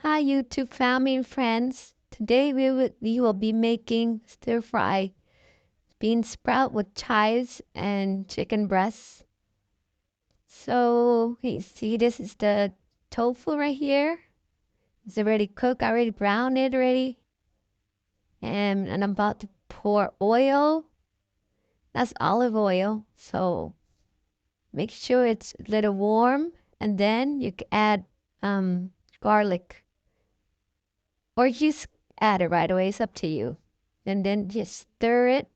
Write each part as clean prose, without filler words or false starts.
Hi YouTube family and friends. Today we will be making stir fry bean sprout with chives and chicken breasts. So you see this is the tofu right here. It's already cooked, I already browned it already. And I'm about to pour oil. That's olive oil. So make sure it's a little warm and then you can add garlic. Or just add it right away. It's up to you. And then just stir it.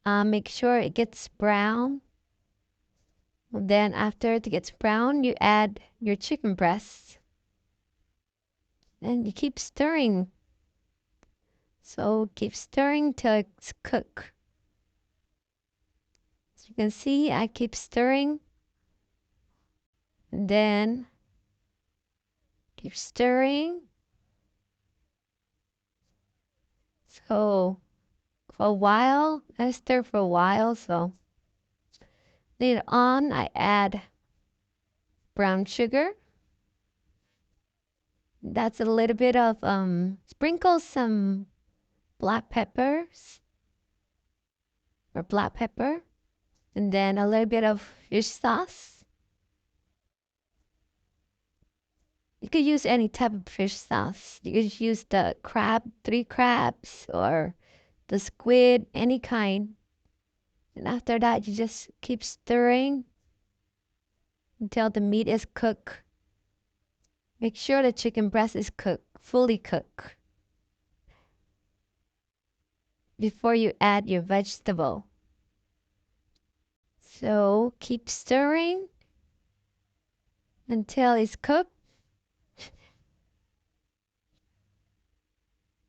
Make sure it gets brown. Then after it gets brown, you add your chicken breasts. And you keep stirring. So keep stirring till it's cooked. As you can see, I keep stirring. And then keep stirring. So for a while, I stir for a while. So later on, I add brown sugar. That's a little bit of sprinkle some black peppers or black pepper, and then a little bit of fish sauce. You could use any type of fish sauce. You could use the crab, 3 crabs, or the squid, any kind. And after that, you just keep stirring until the meat is cooked. Make sure the chicken breast is cooked, fully cooked, before you add your vegetable. So keep stirring until it's cooked.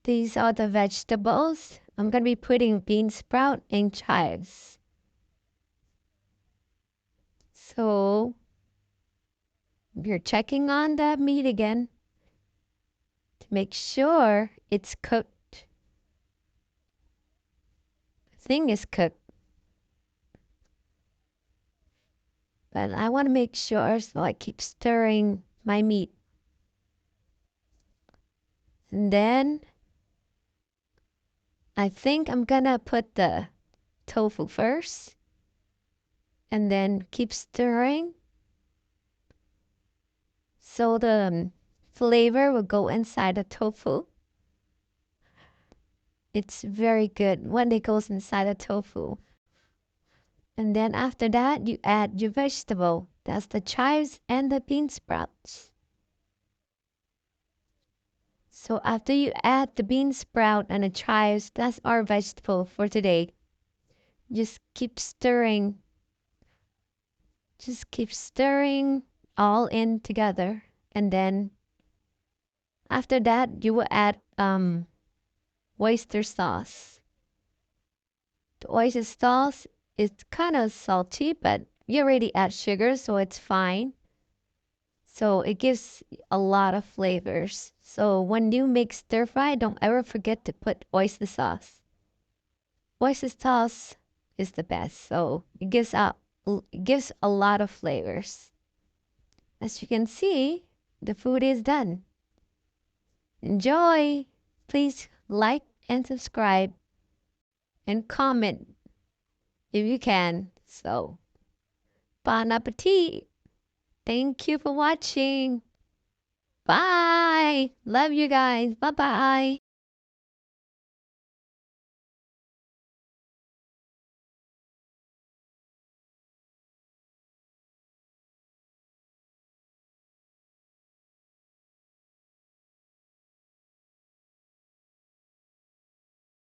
These are the vegetables. I'm going to be putting bean sprout and chives. So you're checking on the meat again to make sure it's cooked. The thing is cooked. But I want to make sure, so I keep stirring my meat. And then I think I'm going to put the tofu first. And then keep stirring. So the flavor will go inside the tofu. It's very good when it goes inside the tofu. And then after that, you add your vegetable. That's the chives and the bean sprouts. So after you add the bean sprout and the chives, that's our vegetable for today. Just keep stirring. Just keep stirring all in together. And then after that, you will add oyster sauce. The oyster sauce is kind of salty, but you already add sugar, so it's fine. So it gives a lot of flavors. So when you make stir fry, don't ever forget to put oyster sauce. Oyster sauce is the best. So it gives a lot of flavors. As you can see, the food is done. Enjoy. Please like and subscribe and comment if you can. So, bon appetit. Thank you for watching. Bye. Love you guys. Bye bye.